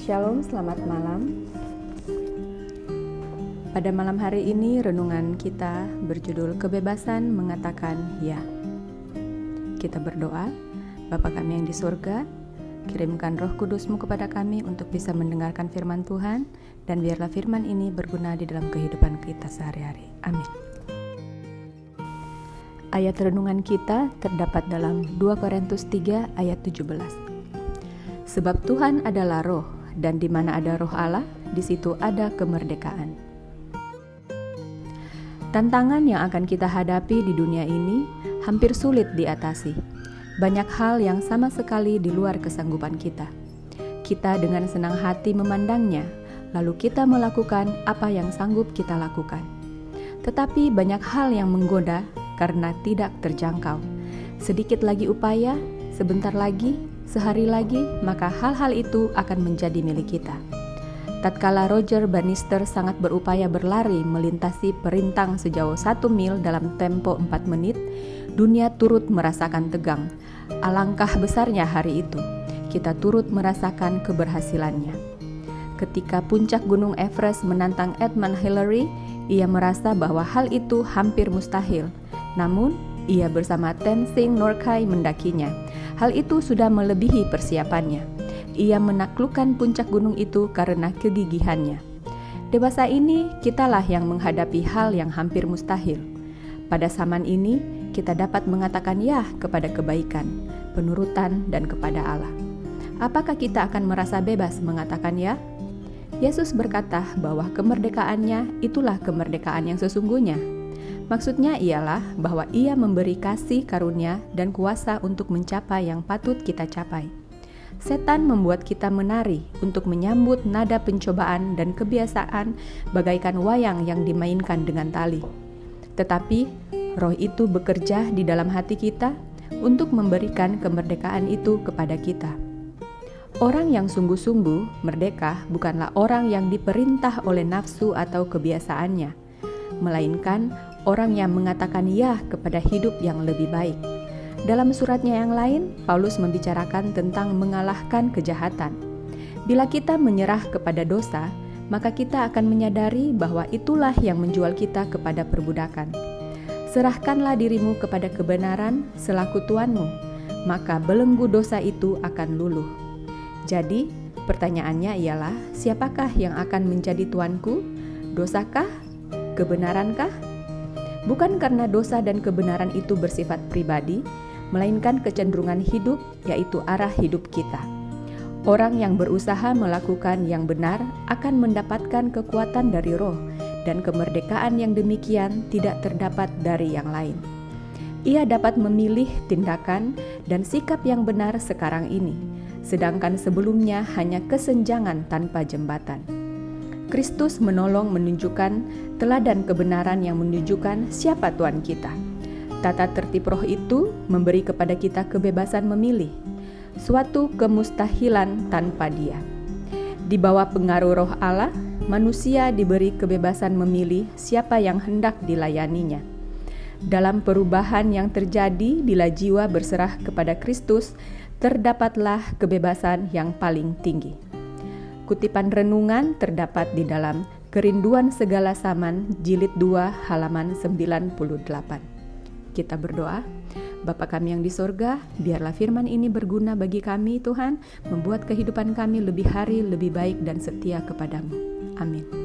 Shalom, selamat malam. Pada malam hari ini renungan kita berjudul Kebebasan Mengatakan Ya. Kita berdoa, Bapa kami yang di surga, kirimkan Roh Kudus-Mu kepada kami untuk bisa mendengarkan firman Tuhan, dan biarlah firman ini berguna di dalam kehidupan kita sehari-hari. Amin. Ayat renungan kita terdapat dalam 2 Korintus 3 ayat 17. Sebab Tuhan adalah roh, dan di mana ada roh Allah, di situ ada kemerdekaan. Tantangan yang akan kita hadapi di dunia ini hampir sulit diatasi. Banyak hal yang sama sekali di luar kesanggupan kita. Kita dengan senang hati memandangnya, lalu kita melakukan apa yang sanggup kita lakukan. Tetapi banyak hal yang menggoda karena tidak terjangkau. Sedikit lagi upaya, sebentar lagi, sehari lagi, maka hal-hal itu akan menjadi milik kita. Tatkala Roger Bannister sangat berupaya berlari melintasi perintang sejauh 1 mil dalam tempo 4 menit, dunia turut merasakan tegang. Alangkah besarnya hari itu, kita turut merasakan keberhasilannya. Ketika puncak gunung Everest menantang Edmund Hillary, ia merasa bahwa hal itu hampir mustahil. Namun, ia bersama Tenzing Norgay mendakinya. Hal itu sudah melebihi persiapannya. Ia menaklukkan puncak gunung itu karena kegigihannya. Dewasa ini, kitalah yang menghadapi hal yang hampir mustahil. Pada zaman ini, kita dapat mengatakan ya kepada kebaikan, penurutan, dan kepada Allah. Apakah kita akan merasa bebas mengatakan ya? Yesus berkata bahwa kemerdekaannya itulah kemerdekaan yang sesungguhnya. Maksudnya ialah bahwa ia memberi kasih karunia dan kuasa untuk mencapai yang patut kita capai. Setan membuat kita menari untuk menyambut nada pencobaan dan kebiasaan bagaikan wayang yang dimainkan dengan tali. Tetapi roh itu bekerja di dalam hati kita untuk memberikan kemerdekaan itu kepada kita. Orang yang sungguh-sungguh merdeka bukanlah orang yang diperintah oleh nafsu atau kebiasaannya, melainkan orang yang mengatakan ya kepada hidup yang lebih baik. Dalam suratnya yang lain, Paulus membicarakan tentang mengalahkan kejahatan. Bila kita menyerah kepada dosa, maka kita akan menyadari bahwa itulah yang menjual kita kepada perbudakan. Serahkanlah dirimu kepada kebenaran selaku tuanmu, maka belenggu dosa itu akan luluh. Jadi, pertanyaannya ialah, siapakah yang akan menjadi tuanku? Dosakah? Kebenarankah? Bukan karena dosa dan kebenaran itu bersifat pribadi, melainkan kecenderungan hidup, yaitu arah hidup kita. Orang yang berusaha melakukan yang benar akan mendapatkan kekuatan dari roh, dan kemerdekaan yang demikian tidak terdapat dari yang lain. Ia dapat memilih tindakan dan sikap yang benar sekarang ini, sedangkan sebelumnya hanya kesenjangan tanpa jembatan. Kristus menolong menunjukkan teladan kebenaran yang menunjukkan siapa Tuhan kita. Tata tertib roh itu memberi kepada kita kebebasan memilih, suatu kemustahilan tanpa Dia. Di bawah pengaruh roh Allah, manusia diberi kebebasan memilih siapa yang hendak dilayaninya. Dalam perubahan yang terjadi bila jiwa berserah kepada Kristus, terdapatlah kebebasan yang paling tinggi. Kutipan renungan terdapat di dalam Kerinduan Segala Zaman, Jilid 2, halaman 98. Kita berdoa, Bapa kami yang di sorga, biarlah firman ini berguna bagi kami Tuhan, membuat kehidupan kami lebih hari, lebih baik dan setia kepadamu. Amin.